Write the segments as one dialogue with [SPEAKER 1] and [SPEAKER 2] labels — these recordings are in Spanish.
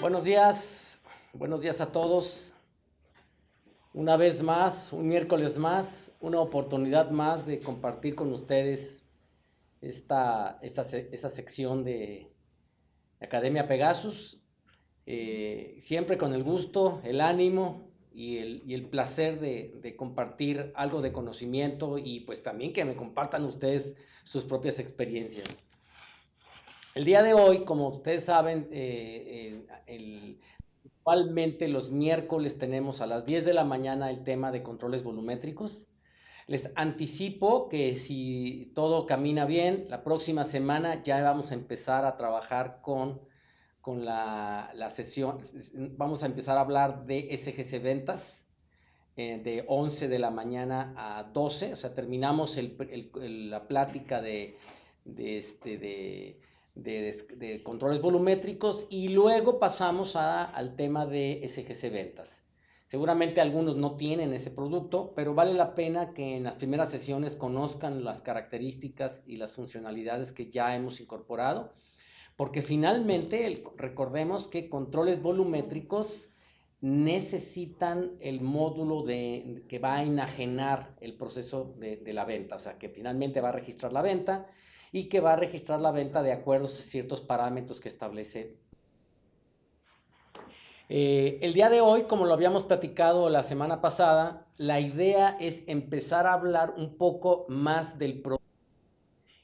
[SPEAKER 1] Buenos días a todos. Una vez más, un miércoles más, una oportunidad más de compartir con ustedes esta sección de Academia Pegasus. Siempre con el gusto, el ánimo y el placer de compartir algo de conocimiento y pues también que me compartan ustedes sus propias experiencias. El día de hoy, como ustedes saben, actualmente los miércoles tenemos a las 10 de la mañana el tema de controles volumétricos. Les anticipo que si todo camina bien, la próxima semana ya vamos a empezar a trabajar con la sesión, vamos a empezar a hablar de SGC Ventas de 11 de la mañana a 12, o sea, terminamos la plática de controles volumétricos y luego pasamos al tema de SGC Ventas. Seguramente algunos no tienen ese producto, pero vale la pena que en las primeras sesiones conozcan las características y las funcionalidades que ya hemos incorporado, porque finalmente recordemos que controles volumétricos necesitan el módulo que va a enajenar el proceso de la venta, o sea, que finalmente va a registrar la venta y que va a registrar la venta de acuerdo a ciertos parámetros que establece. El día de hoy, como lo habíamos platicado la semana pasada, la idea es empezar a hablar un poco más del producto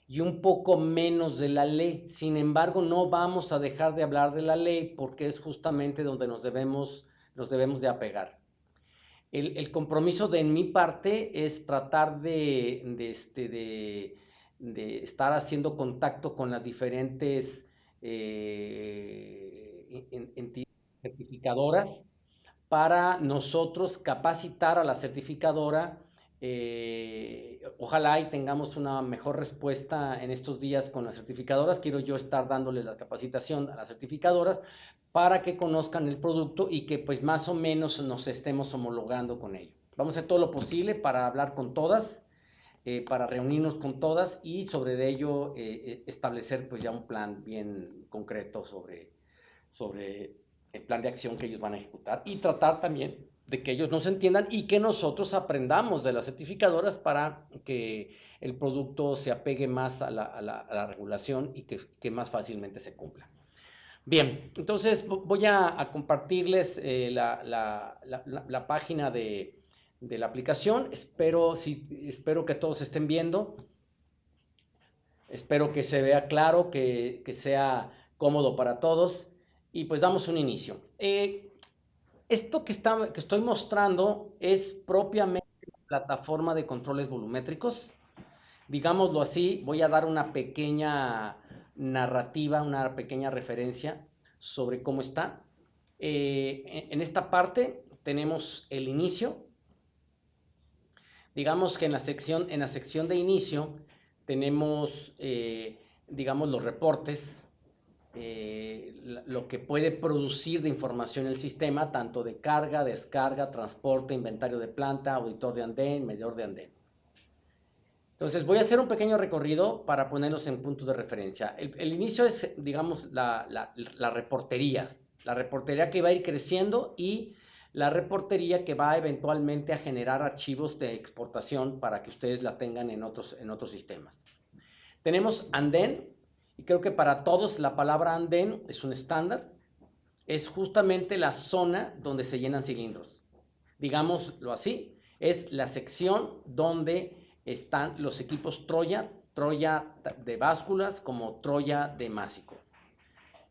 [SPEAKER 1] y un poco menos de la ley. Sin embargo, no vamos a dejar de hablar de la ley porque es justamente donde nos debemos de apegar. El compromiso de mi parte es tratar de estar haciendo contacto con las diferentes entidades certificadoras para nosotros capacitar a la certificadora. Ojalá y tengamos una mejor respuesta en estos días con las certificadoras. Quiero yo estar dándole la capacitación a las certificadoras para que conozcan el producto y que pues más o menos nos estemos homologando con ello. Vamos a hacer todo lo posible para hablar con todas, para reunirnos con todas y sobre ello establecer pues ya un plan bien concreto sobre el plan de acción que ellos van a ejecutar y tratar también de que ellos nos entiendan y que nosotros aprendamos de las certificadoras para que el producto se apegue más a la regulación y que más fácilmente se cumpla. Bien, entonces voy a compartirles la página de la aplicación. Espero que todos estén viendo. Espero que se vea claro, que sea cómodo para todos. Y pues damos un inicio. Esto que estoy mostrando es propiamente la plataforma de controles volumétricos. Digámoslo así, voy a dar una pequeña narrativa, una pequeña referencia sobre cómo está. En esta parte tenemos el inicio. Digamos que en la sección de inicio tenemos, digamos, los reportes, lo que puede producir de información el sistema, tanto de carga, descarga, transporte, inventario de planta, auditor de andén, medidor de andén. Entonces voy a hacer un pequeño recorrido para ponerlos en puntos de referencia. El inicio es, digamos, la reportería que va a ir creciendo y la reportería que va eventualmente a generar archivos de exportación para que ustedes la tengan en otros sistemas. Tenemos andén, y creo que para todos la palabra andén es un estándar. Es justamente la zona donde se llenan cilindros. Digámoslo así, es la sección donde están los equipos Troya de básculas como Troya de másico.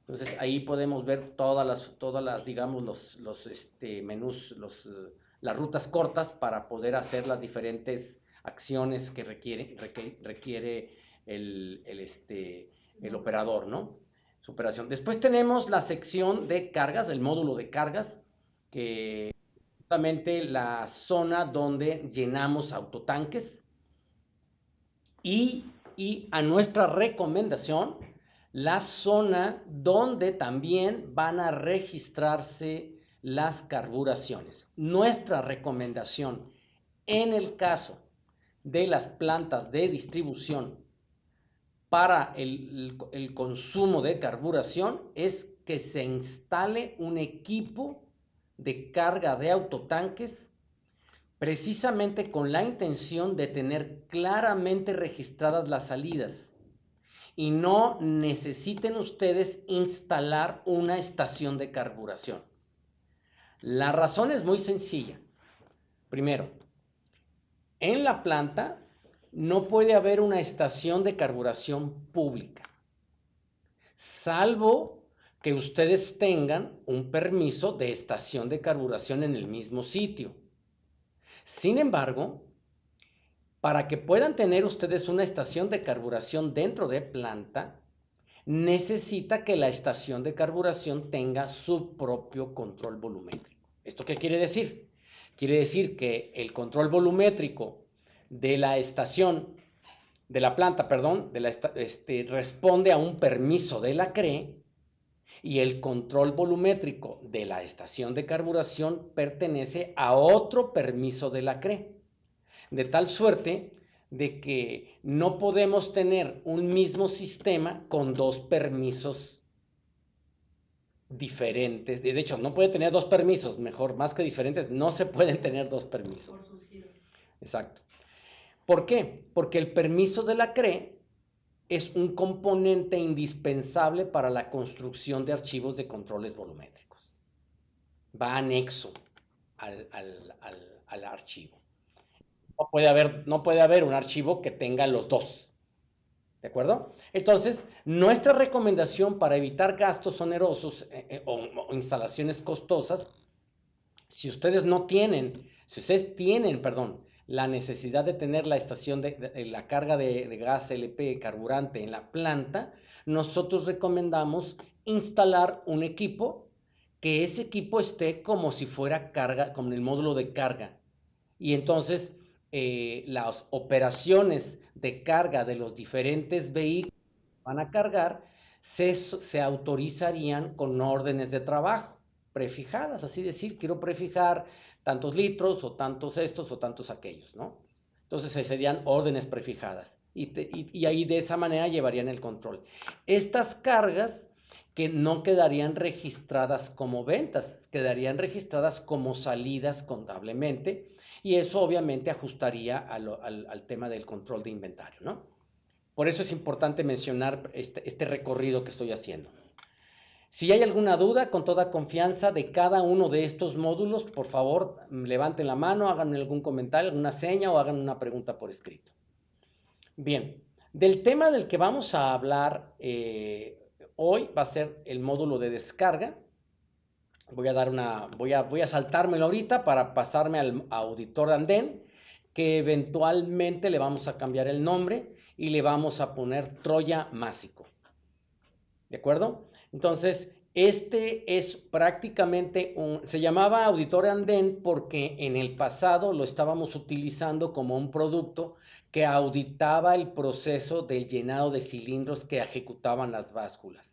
[SPEAKER 1] Entonces ahí podemos ver todas las digamos, los menús, las rutas cortas para poder hacer las diferentes acciones que requiere el operador, ¿no? Su operación. Después tenemos la sección de cargas, el módulo de cargas, que es justamente la zona donde llenamos autotanques y a nuestra recomendación, la zona donde también van a registrarse las carburaciones. Nuestra recomendación en el caso de las plantas de distribución para el consumo de carburación es que se instale un equipo de carga de autotanques precisamente con la intención de tener claramente registradas las salidas y no necesiten ustedes instalar una estación de carburación. La razón es muy sencilla. Primero, en la planta no puede haber una estación de carburación pública, salvo que ustedes tengan un permiso de estación de carburación en el mismo sitio. Sin embargo, para que puedan tener ustedes una estación de carburación dentro de planta, necesita que la estación de carburación tenga su propio control volumétrico. ¿Esto qué quiere decir? Quiere decir que el control volumétrico de la estación, de la planta, perdón, responde a un permiso de la CRE y el control volumétrico de la estación de carburación pertenece a otro permiso de la CRE. De tal suerte de que no podemos tener un mismo sistema con dos permisos diferentes. De hecho, no puede tener dos permisos, mejor, más que diferentes, no se pueden tener dos permisos. Por sus giros. Exacto. ¿Por qué? Porque el permiso de la CRE es un componente indispensable para la construcción de archivos de controles volumétricos. Va anexo al archivo. No puede haber un archivo que tenga los dos. ¿De acuerdo? Entonces, nuestra recomendación para evitar gastos onerosos o instalaciones costosas, si ustedes tienen, perdón, la necesidad de tener la estación de la carga de gas LP carburante en la planta, nosotros recomendamos instalar un equipo, que ese equipo esté como si fuera carga, como en el módulo de carga. Y entonces las operaciones de carga de los diferentes vehículos que van a cargar se autorizarían con órdenes de trabajo prefijadas, así decir, quiero prefijar tantos litros o tantos estos o tantos aquellos, ¿no? Entonces serían órdenes prefijadas y ahí de esa manera llevarían el control. Estas cargas que no quedarían registradas como ventas, quedarían registradas como salidas contablemente y eso obviamente ajustaría al tema del control de inventario, ¿no? Por eso es importante mencionar este recorrido que estoy haciendo. Si hay alguna duda, con toda confianza de cada uno de estos módulos, por favor, levanten la mano, hagan algún comentario, alguna seña o hagan una pregunta por escrito. Bien, del tema del que vamos a hablar hoy va a ser el módulo de descarga. Voy a saltármelo ahorita para pasarme al auditor andén, que eventualmente le vamos a cambiar el nombre y le vamos a poner Troya Másico. ¿De acuerdo? Entonces, este es prácticamente se llamaba auditor andén porque en el pasado lo estábamos utilizando como un producto que auditaba el proceso del llenado de cilindros que ejecutaban las básculas.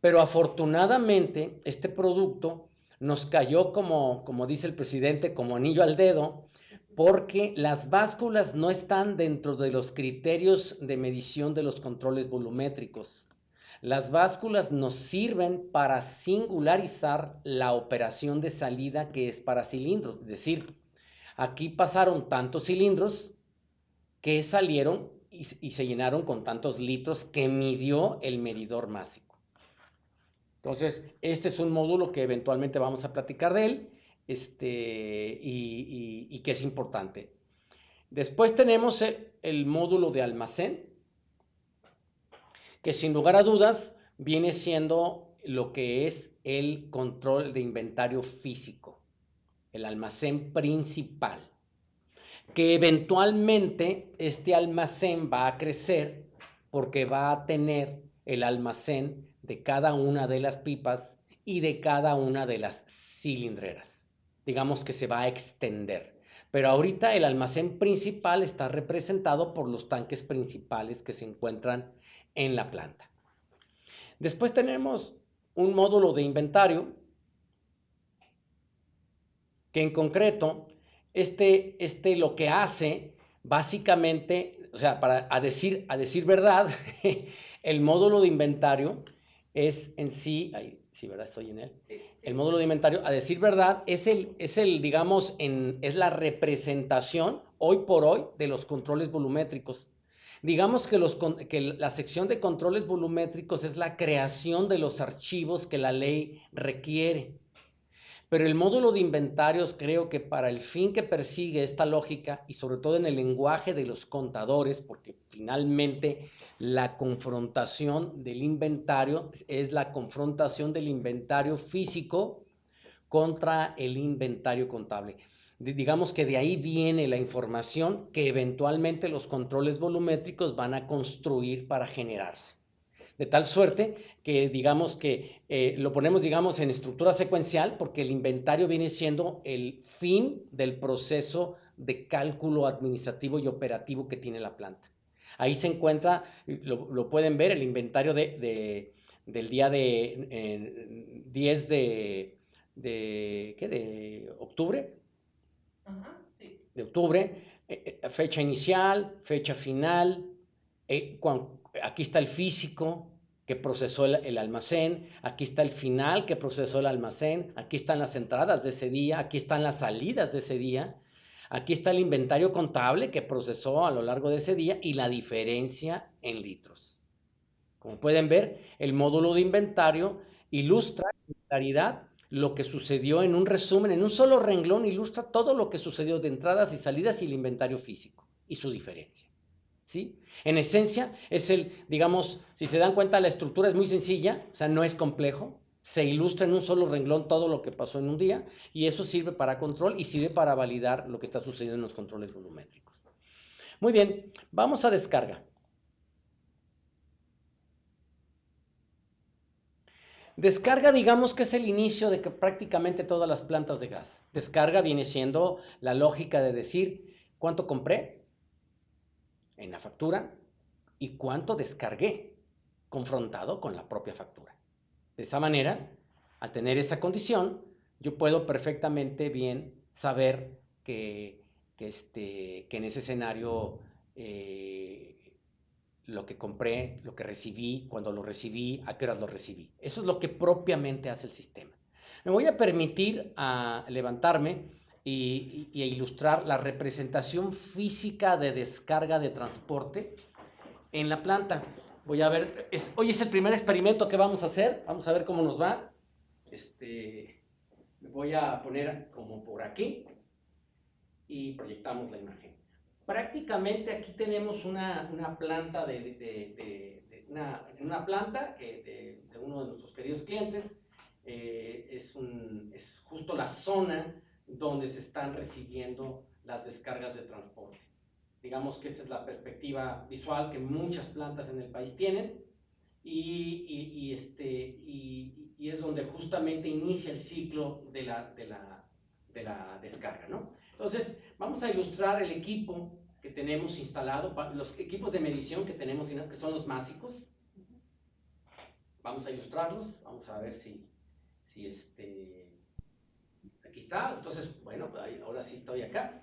[SPEAKER 1] Pero afortunadamente este producto nos cayó como dice el presidente, como anillo al dedo, porque las básculas no están dentro de los criterios de medición de los controles volumétricos. Las básculas nos sirven para singularizar la operación de salida que es para cilindros. Es decir, aquí pasaron tantos cilindros que salieron y se llenaron con tantos litros que midió el medidor másico. Entonces, este es un módulo que eventualmente vamos a platicar de él y que es importante. Después tenemos el módulo de almacén, que sin lugar a dudas viene siendo lo que es el control de inventario físico, el almacén principal, que eventualmente este almacén va a crecer porque va a tener el almacén de cada una de las pipas y de cada una de las cilindreras. Digamos que se va a extender. Pero ahorita el almacén principal está representado por los tanques principales que se encuentran en la planta. Después tenemos un módulo de inventario que en concreto lo que hace básicamente o sea, a decir verdad, el módulo de inventario es en sí, ahí, sí, ¿verdad? Estoy en él. El módulo de inventario, a decir verdad, digamos, es la representación hoy por hoy de los controles volumétricos. Digamos que la sección de controles volumétricos es la creación de los archivos que la ley requiere. Pero el módulo de inventarios creo que para el fin que persigue esta lógica y sobre todo en el lenguaje de los contadores, porque finalmente la confrontación del inventario es la confrontación del inventario físico contra el inventario contable. Digamos que de ahí viene la información que eventualmente los controles volumétricos van a construir para generarse. De tal suerte que digamos que lo ponemos digamos en estructura secuencial porque el inventario viene siendo el fin del proceso de cálculo administrativo y operativo que tiene la planta. Ahí se encuentra, lo pueden ver, el inventario del día de 10 ¿qué? De octubre. Ajá, sí. De octubre, fecha inicial, fecha final, aquí está el físico que procesó el almacén, aquí está el final que procesó el almacén, aquí están las entradas de ese día, aquí están las salidas de ese día, aquí está el inventario contable que procesó a lo largo de ese día y la diferencia en litros. Como pueden ver, el módulo de inventario ilustra con claridad lo que sucedió en un resumen, en un solo renglón, ilustra todo lo que sucedió de entradas y salidas y el inventario físico y su diferencia. ¿Sí? En esencia, digamos, si se dan cuenta, la estructura es muy sencilla, o sea, no es complejo, se ilustra en un solo renglón todo lo que pasó en un día y eso sirve para control y sirve para validar lo que está sucediendo en los controles volumétricos. Muy bien, vamos a descarga. Descarga, digamos que es el inicio de que prácticamente todas las plantas de gas. Descarga viene siendo la lógica de decir cuánto compré en la factura y cuánto descargué confrontado con la propia factura. De esa manera, al tener esa condición, yo puedo perfectamente bien saber que en ese escenario lo que compré, lo que recibí, cuando lo recibí, a qué horas lo recibí. Eso es lo que propiamente hace el sistema. Me voy a permitir levantarme y a ilustrar la representación física de descarga de transporte en la planta. Voy a ver, hoy es el primer experimento que vamos a hacer, vamos a ver cómo nos va. Me voy a poner como por aquí y proyectamos la imagen. Prácticamente aquí tenemos una planta una planta de uno de nuestros queridos clientes. Es justo la zona donde se están recibiendo las descargas de transporte. Digamos que esta es la perspectiva visual que muchas plantas en el país tienen y es donde justamente inicia el ciclo de la descarga, ¿no? Entonces, vamos a ilustrar el equipo que tenemos instalado, los equipos de medición que tenemos, que son los másicos. Vamos a ilustrarlos, vamos a ver si aquí está. Entonces, bueno, ahora sí estoy acá.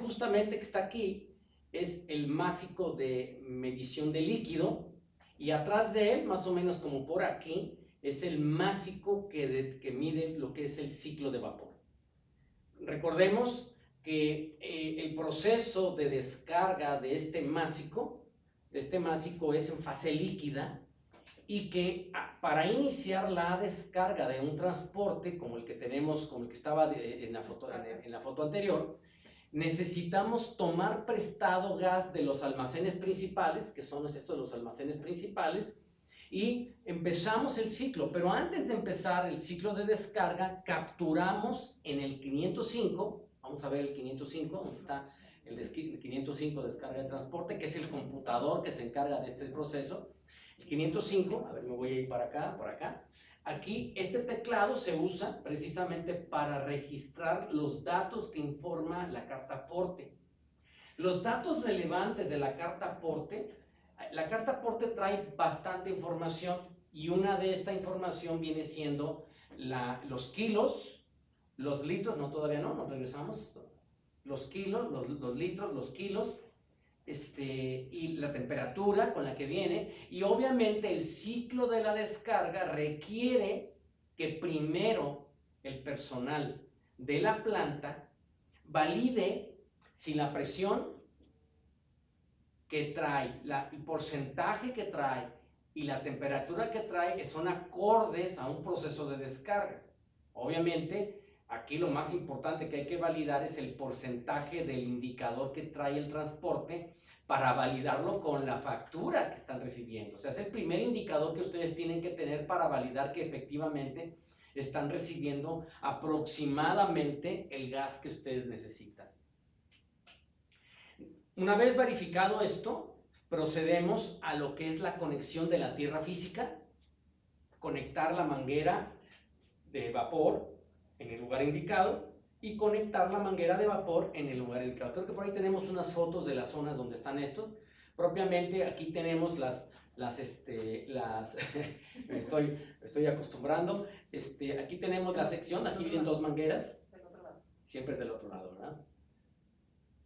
[SPEAKER 1] Justamente que está aquí es el másico de medición de líquido y atrás de él, más o menos como por aquí, es el másico que mide lo que es el ciclo de vapor. Recordemos que el proceso de descarga de este másico es en fase líquida y que para iniciar la descarga de un transporte como el que tenemos, como el que estaba en la foto anterior, necesitamos tomar prestado gas de los almacenes principales, que son estos los almacenes principales, y empezamos el ciclo. Pero antes de empezar el ciclo de descarga, capturamos en el 505, vamos a ver el 505, donde está el 505 descarga de transporte, que es el computador que se encarga de este proceso. El 505, a ver, me voy a ir para acá, por acá. Aquí este teclado se usa precisamente para registrar los datos que informa la carta aporte. Los datos relevantes de la carta aporte trae bastante información y una de esta información viene siendo los kilos, los litros, no todavía no, nos regresamos, los kilos, los litros, los kilos, y la temperatura con la que viene, y obviamente el ciclo de la descarga requiere que primero el personal de la planta valide si la presión que trae, el porcentaje que trae y la temperatura que trae son acordes a un proceso de descarga. Obviamente, aquí lo más importante que hay que validar es el porcentaje del indicador que trae el transporte para validarlo con la factura que están recibiendo. O sea, es el primer indicador que ustedes tienen que tener para validar que efectivamente están recibiendo aproximadamente el gas que ustedes necesitan. Una vez verificado esto, procedemos a lo que es la conexión de la tierra física, conectar la manguera de vapor en el lugar indicado y conectar la manguera de vapor en el lugar indicado. Creo que por ahí tenemos unas fotos de las zonas donde están estos. Propiamente aquí tenemos estoy acostumbrando. Aquí tenemos la sección, aquí vienen dos mangueras. Siempre es del otro lado, ¿verdad?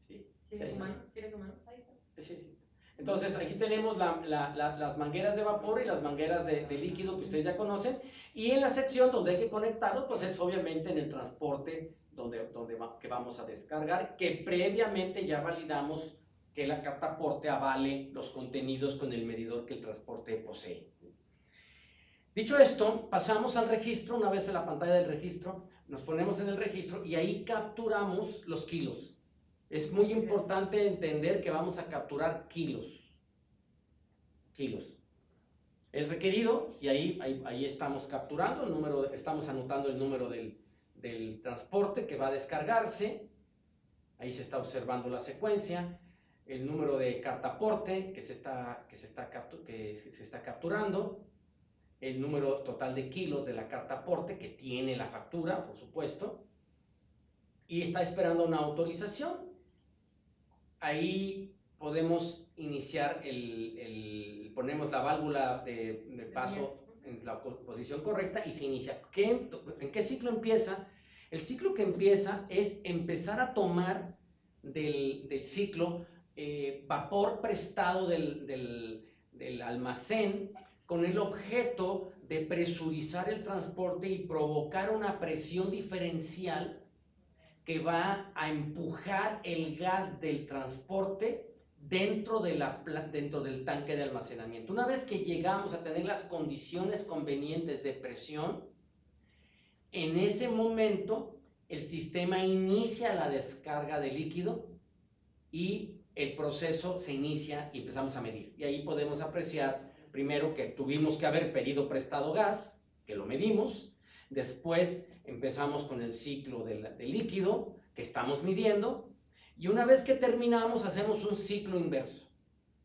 [SPEAKER 1] Sí.
[SPEAKER 2] ¿Tienes su mano? ¿Tienes su mano? Ahí está.
[SPEAKER 1] Sí. Entonces aquí tenemos las mangueras de vapor y las mangueras de líquido que ustedes ya conocen, y en la sección donde hay que conectarlos pues es obviamente en el transporte que vamos a descargar, que previamente ya validamos que la cartaporte avale los contenidos con el medidor que el transporte posee. Dicho esto, pasamos al registro. Una vez en la pantalla del registro, nos ponemos en el registro y ahí capturamos los kilos. Es muy importante entender que vamos a capturar kilos. Es requerido y ahí estamos capturando el número, estamos anotando el número del transporte que va a descargarse. Ahí se está observando la secuencia, el número de cartaporte que se está capturando, el número total de kilos de la cartaporte que tiene la factura, por supuesto, y está esperando una autorización. Ahí podemos iniciar ponemos la válvula de paso en la posición correcta y se inicia. ¿En qué ciclo empieza? El ciclo que empieza es empezar a tomar del ciclo vapor prestado del almacén con el objeto de presurizar el transporte y provocar una presión diferencial que va a empujar el gas del transporte dentro del tanque de almacenamiento. Una vez que llegamos a tener las condiciones convenientes de presión, en ese momento el sistema inicia la descarga de líquido y el proceso se inicia y empezamos a medir. Y ahí podemos apreciar primero que tuvimos que haber pedido prestado gas, que lo medimos. Después empezamos con el ciclo del líquido que estamos midiendo, y una vez que terminamos hacemos un ciclo inverso.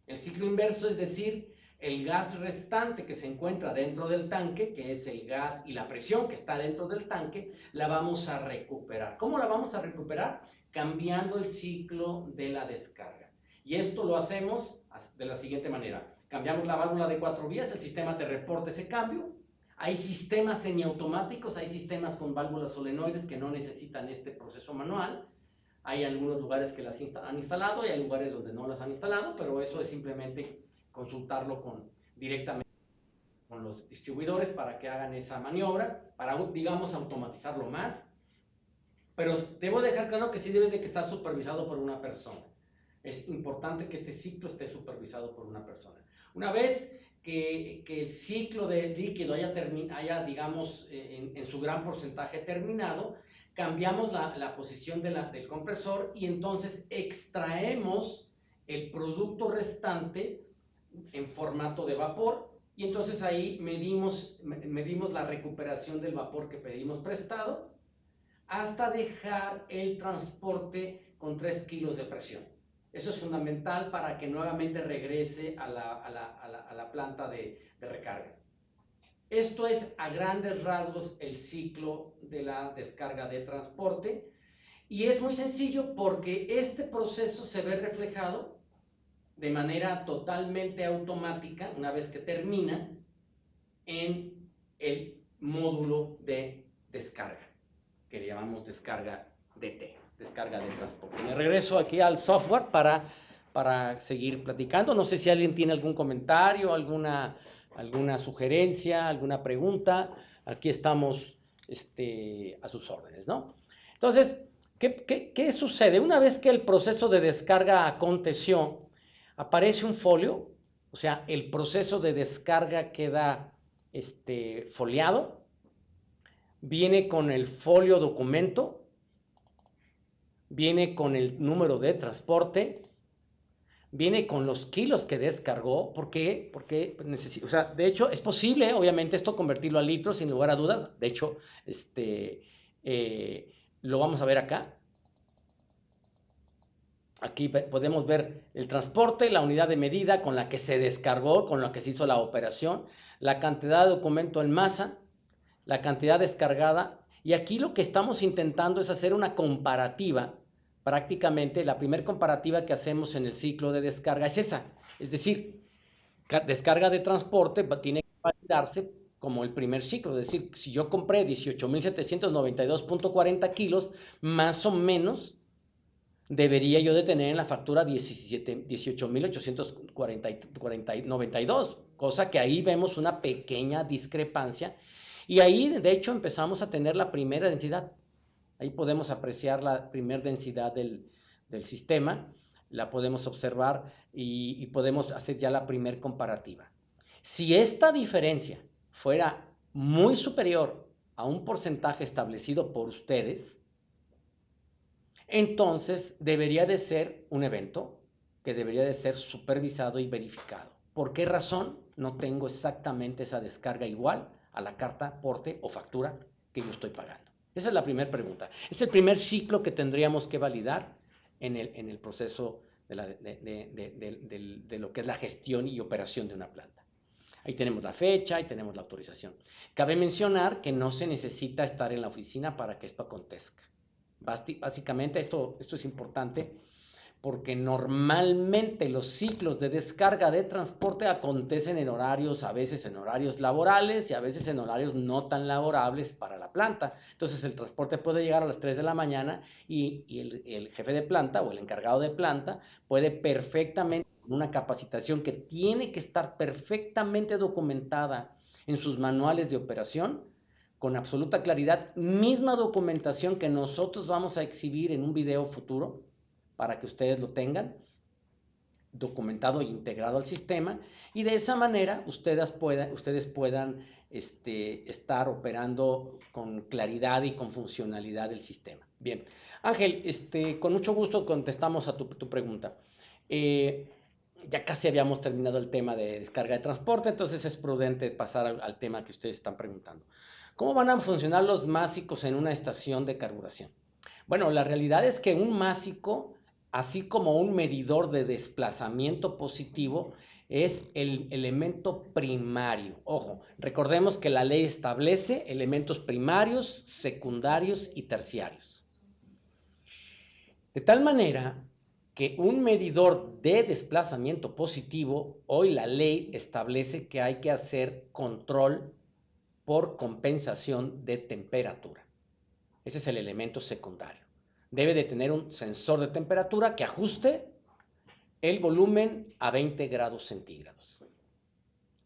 [SPEAKER 1] El ciclo inverso es decir, el gas restante que se encuentra dentro del tanque, que es el gas y la presión que está dentro del tanque, la vamos a recuperar. ¿Cómo la vamos a recuperar? Cambiando el ciclo de la descarga. Y esto lo hacemos de la siguiente manera. Cambiamos la válvula de 4 vías, el sistema te reporta ese cambio. Hay sistemas semiautomáticos, hay sistemas con válvulas solenoides que no necesitan este proceso manual. Hay algunos lugares que las han instalado y hay lugares donde no las han instalado, pero eso es simplemente consultarlo directamente con los distribuidores para que hagan esa maniobra, para, digamos, automatizarlo más. Pero debo dejar claro que sí debe de estar supervisado por una persona. Es importante que este ciclo esté supervisado por una persona. Una vez que el ciclo de líquido haya digamos, en su gran porcentaje terminado, cambiamos la posición del compresor y entonces extraemos el producto restante en formato de vapor, y entonces ahí medimos la recuperación del vapor que pedimos prestado hasta dejar el transporte con 3 kilos de presión. Eso es fundamental para que nuevamente regrese a la planta de recarga. Esto es a grandes rasgos el ciclo de la descarga de transporte, y es muy sencillo porque este proceso se ve reflejado de manera totalmente automática una vez que termina en el módulo de descarga, que le llamamos descarga DT, descarga de transporte. Me regreso aquí al software para para seguir platicando. No sé si alguien tiene algún comentario, alguna sugerencia, alguna pregunta. Aquí estamos a sus órdenes, ¿no? Entonces, ¿qué sucede? Una vez que el proceso de descarga aconteció, aparece un folio, o sea, el proceso de descarga queda foliado, viene con el folio documento, viene con el número de transporte, viene con los kilos que descargó. ¿Por qué? Porque o sea, de hecho es posible, obviamente, esto convertirlo a litros sin lugar a dudas. De hecho, lo vamos a ver acá. Aquí podemos ver el transporte, la unidad de medida con la que se descargó, con la que se hizo la operación, la cantidad de documento en masa, la cantidad descargada. Y aquí lo que estamos intentando es hacer una comparativa. Prácticamente la primera comparativa que hacemos en el ciclo de descarga es esa. Es decir, descarga de transporte tiene que validarse como el primer ciclo. Es decir, si yo compré 18.792.40 kilos, más o menos debería yo de tener en la factura 18.892, cosa que ahí vemos una pequeña discrepancia. Y ahí, de hecho, empezamos a tener la primera densidad. Ahí podemos apreciar la primera densidad del sistema, la podemos observar y podemos hacer ya la primera comparativa. Si esta diferencia fuera muy superior a un porcentaje establecido por ustedes, entonces debería de ser un evento que debería de ser supervisado y verificado. ¿Por qué razón no tengo exactamente esa descarga igual a la carta, porte o factura que yo estoy pagando? Esa es la primera pregunta. Es el primer ciclo que tendríamos que validar en el proceso de lo que es la gestión y operación de una planta. Ahí tenemos la fecha, ahí tenemos la autorización. Cabe mencionar que no se necesita estar en la oficina para que esto acontezca. Básicamente esto es importante porque normalmente los ciclos de descarga de transporte acontecen en horarios, a veces en horarios laborales y a veces en horarios no tan laborables para la planta. Entonces el transporte puede llegar a las 3 de la mañana y el jefe de planta o el encargado de planta puede perfectamente, con una capacitación que tiene que estar perfectamente documentada en sus manuales de operación, con absoluta claridad, misma documentación que nosotros vamos a exhibir en un video futuro para que ustedes lo tengan documentado e integrado al sistema, y de esa manera ustedes puedan estar operando con claridad y con funcionalidad del sistema. Bien, Ángel, con mucho gusto contestamos a tu pregunta. Ya casi habíamos terminado el tema de descarga de transporte, entonces es prudente pasar al tema que ustedes están preguntando. ¿Cómo van a funcionar los másicos en una estación de carburación? Bueno, la realidad es que un másico, así como un medidor de desplazamiento positivo, es el elemento primario. Ojo, recordemos que la ley establece elementos primarios, secundarios y terciarios. De tal manera que un medidor de desplazamiento positivo, hoy la ley establece que hay que hacer control por compensación de temperatura. Ese es el elemento secundario. Debe de tener un sensor de temperatura que ajuste el volumen a 20 grados centígrados.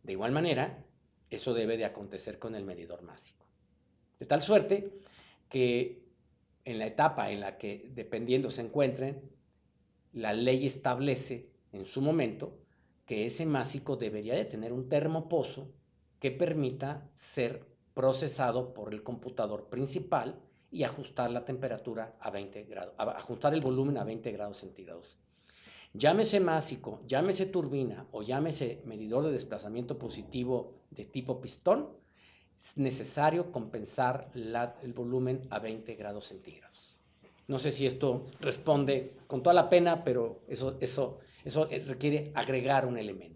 [SPEAKER 1] De igual manera, eso debe de acontecer con el medidor másico. De tal suerte que en la etapa en la que, dependiendo se encuentren, la ley establece en su momento que ese másico debería de tener un termopozo que permita ser procesado por el computador principal y ajustar la temperatura a 20 grados, ajustar el volumen a 20 grados centígrados. Llámese másico, llámese turbina o llámese medidor de desplazamiento positivo de tipo pistón, es necesario compensar el volumen a 20 grados centígrados. No sé si esto responde con toda la pena, pero eso requiere agregar un elemento.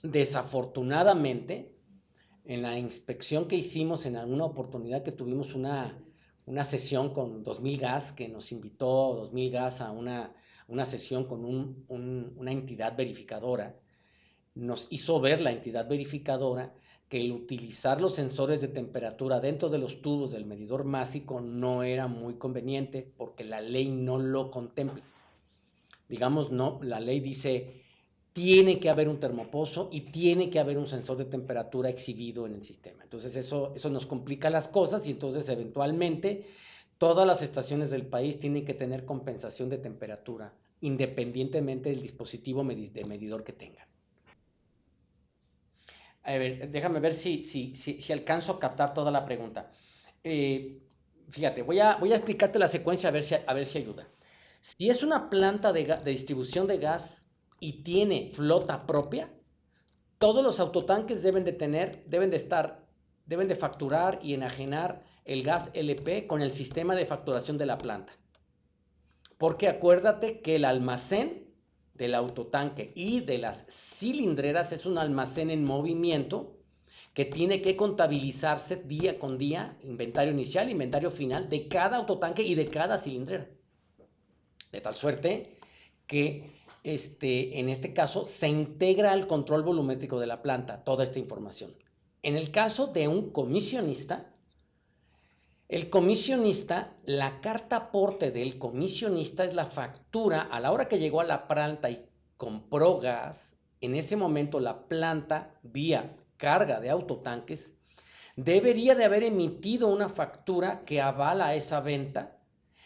[SPEAKER 1] Desafortunadamente, en la inspección que hicimos en alguna oportunidad que tuvimos una sesión con 2000 Gas, que nos invitó 2000 Gas a una sesión con una entidad verificadora, nos hizo ver la entidad verificadora que el utilizar los sensores de temperatura dentro de los tubos del medidor másico no era muy conveniente porque la ley no lo contempla. Digamos, no, la ley dice, tiene que haber un termopozo y tiene que haber un sensor de temperatura exhibido en el sistema. Entonces eso nos complica las cosas y entonces eventualmente todas las estaciones del país tienen que tener compensación de temperatura, independientemente del dispositivo de medidor que tengan. A ver, déjame ver si alcanzo a captar toda la pregunta. Eh, Fíjate, voy a explicarte la secuencia a ver si ayuda. Si es una planta de distribución de gas y tiene flota propia, todos los autotanques deben de facturar y enajenar el gas LP con el sistema de facturación de la planta. Porque acuérdate que el almacén del autotanque y de las cilindreras es un almacén en movimiento que tiene que contabilizarse día con día, inventario inicial, inventario final de cada autotanque y de cada cilindrera. De tal suerte que en este caso se integra al control volumétrico de la planta toda esta información. En el caso de un comisionista, el comisionista, la carta aporte del comisionista es la factura a la hora que llegó a la planta y compró gas. En ese momento la planta, vía carga de autotanques, debería de haber emitido una factura que avala esa venta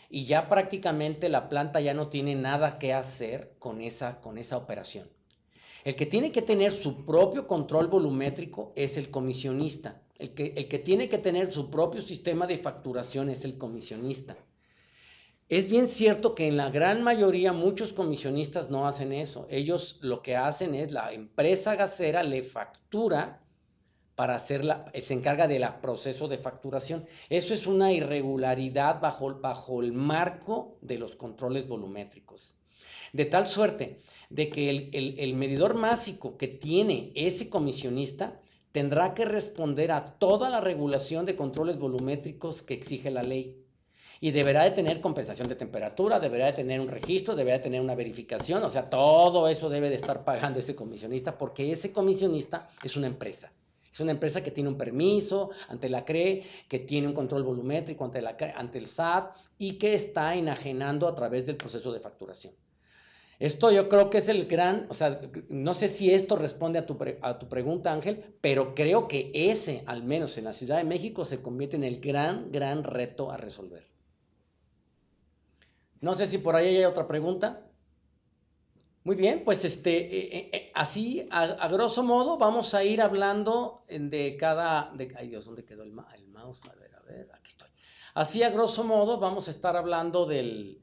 [SPEAKER 1] y ya prácticamente la planta ya no tiene nada que hacer con esa operación. El que tiene que tener su propio control volumétrico es el comisionista. El que tiene que tener su propio sistema de facturación es el comisionista. Es bien cierto que en la gran mayoría muchos comisionistas no hacen eso. Ellos lo que hacen es la empresa gasera le factura para hacerla, se encarga del proceso de facturación. Eso es una irregularidad bajo el marco de los controles volumétricos. De tal suerte de que el medidor másico que tiene ese comisionista tendrá que responder a toda la regulación de controles volumétricos que exige la ley. Y deberá de tener compensación de temperatura, deberá de tener un registro, deberá de tener una verificación, o sea, todo eso debe de estar pagando ese comisionista porque ese comisionista es una empresa. Es una empresa que tiene un permiso ante la CRE, que tiene un control volumétrico ante el SAT y que está enajenando a través del proceso de facturación. Esto yo creo que es el gran, o sea, no sé si esto responde a tu pregunta, Ángel, pero creo que ese, al menos en la Ciudad de México, se convierte en el gran reto a resolver. No sé si por ahí hay otra pregunta. Muy bien, pues así, a grosso modo, vamos a ir hablando ay Dios, ¿dónde quedó el mouse? A ver, aquí estoy. Así, a grosso modo, vamos a estar hablando de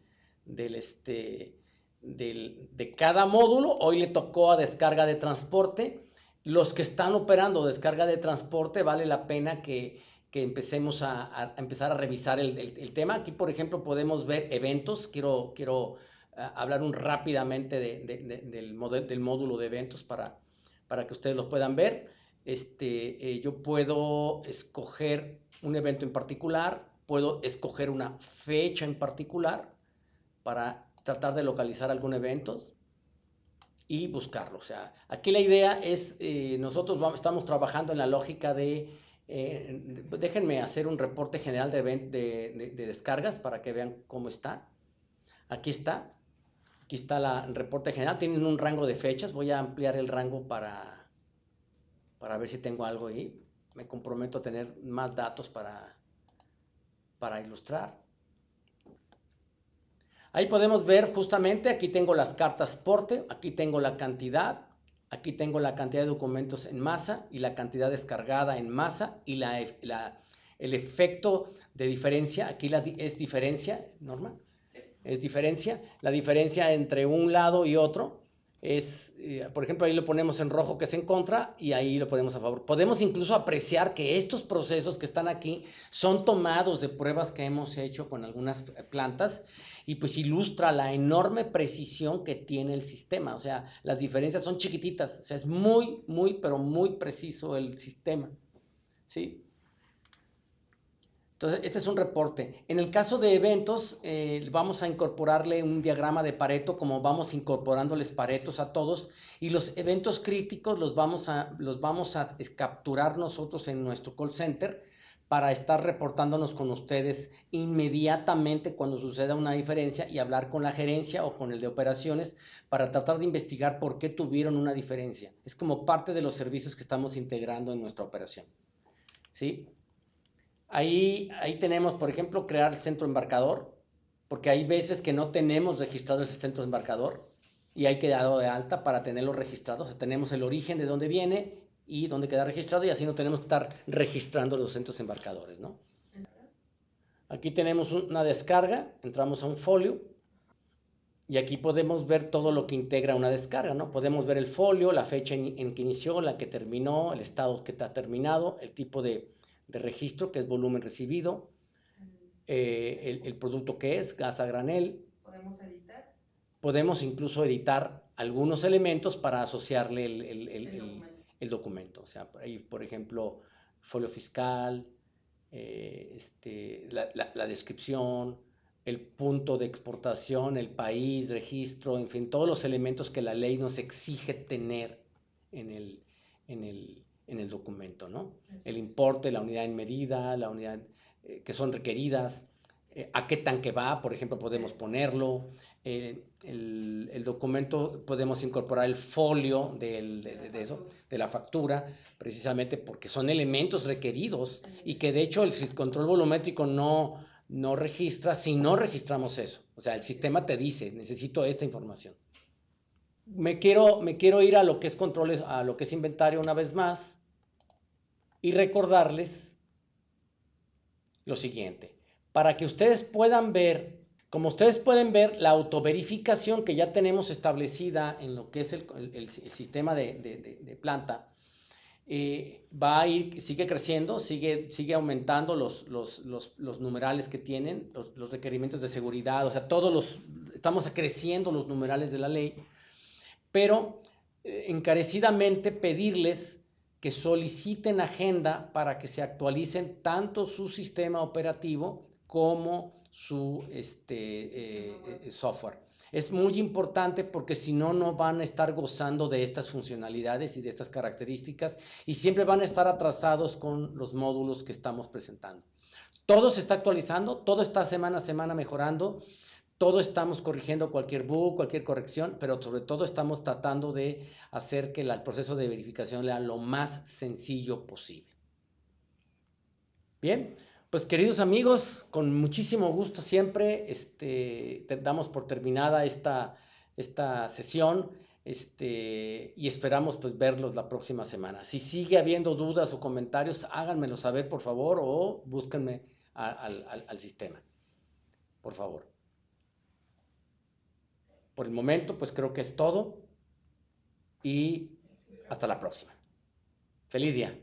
[SPEAKER 1] cada módulo. Hoy le tocó a descarga de transporte. Los que están operando descarga de transporte, vale la pena que empecemos a empezar a revisar el tema. Aquí, por ejemplo, podemos ver eventos. Quiero hablar rápidamente del módulo de eventos para que ustedes lo puedan ver. Yo puedo escoger un evento en particular, puedo escoger una fecha en particular para tratar de localizar algún evento y buscarlo. O sea, aquí la idea es, nosotros estamos trabajando en la lógica déjenme hacer un reporte general de descargas para que vean cómo está. Aquí está. Aquí está el reporte general. Tienen un rango de fechas. Voy a ampliar el rango para ver si tengo algo ahí. Me comprometo a tener más datos para ilustrar. Ahí podemos ver justamente, aquí tengo las cartas porte, aquí tengo la cantidad, aquí tengo la cantidad de documentos en masa y la cantidad descargada en masa y el efecto de diferencia, aquí es diferencia, Norma, es diferencia, la diferencia entre un lado y otro es, por ejemplo, ahí lo ponemos en rojo que es en contra y ahí lo ponemos a favor. Podemos incluso apreciar que estos procesos que están aquí son tomados de pruebas que hemos hecho con algunas plantas y pues ilustra la enorme precisión que tiene el sistema. O sea, las diferencias son chiquititas, o sea, es pero muy preciso el sistema, ¿sí? Entonces, este es un reporte. En el caso de eventos, vamos a incorporarle un diagrama de Pareto, como vamos incorporándoles Paretos a todos, y los eventos críticos los vamos a capturar nosotros en nuestro call center para estar reportándonos con ustedes inmediatamente cuando suceda una diferencia y hablar con la gerencia o con el de operaciones para tratar de investigar por qué tuvieron una diferencia. Es como parte de los servicios que estamos integrando en nuestra operación. ¿Sí? Ahí tenemos, por ejemplo, crear el centro embarcador, porque hay veces que no tenemos registrado ese centro embarcador y hay que darlo de alta para tenerlo registrado. O sea, tenemos el origen de dónde viene y dónde queda registrado y así no tenemos que estar registrando los centros embarcadores, ¿no? Aquí tenemos una descarga, entramos a un folio y aquí podemos ver todo lo que integra una descarga, ¿no? Podemos ver el folio, la fecha en que inició, la que terminó, el estado que está terminado, el tipo de registro, que es volumen recibido, el producto que es, gas a granel.
[SPEAKER 2] ¿Podemos editar?
[SPEAKER 1] Podemos incluso editar algunos elementos para asociarle el documento. O sea, ahí, por ejemplo, folio fiscal, la descripción, el punto de exportación, el país, registro, en fin, todos los elementos que la ley nos exige tener en el documento, ¿no? El importe, la unidad en medida, la unidad que son requeridas, a qué tanque va, por ejemplo, podemos ponerlo. El documento podemos incorporar el folio de la factura, precisamente porque son elementos requeridos y que de hecho el control volumétrico no registra si no registramos eso. O sea, el sistema te dice, necesito esta información. Me quiero ir a lo que es controles, a lo que es inventario una vez más y recordarles lo siguiente. Para que ustedes puedan ver, como ustedes pueden ver, la autoverificación que ya tenemos establecida en lo que es el sistema de planta, va a ir, sigue creciendo, sigue aumentando los numerales que tienen, los requerimientos de seguridad, o sea, estamos creciendo los numerales de la ley, pero encarecidamente pedirles que soliciten agenda para que se actualicen tanto su sistema operativo como su software. Es muy importante porque si no, no van a estar gozando de estas funcionalidades y de estas características y siempre van a estar atrasados con los módulos que estamos presentando. Todo se está actualizando, todo está semana a semana mejorando, todo estamos corrigiendo cualquier bug, cualquier corrección, pero sobre todo estamos tratando de hacer que el proceso de verificación sea lo más sencillo posible. Bien, pues queridos amigos, con muchísimo gusto siempre damos por terminada esta sesión y esperamos pues verlos la próxima semana. Si sigue habiendo dudas o comentarios, háganmelo saber por favor o búsquenme al sistema, por favor. Por el momento pues creo que es todo y hasta la próxima. Feliz día.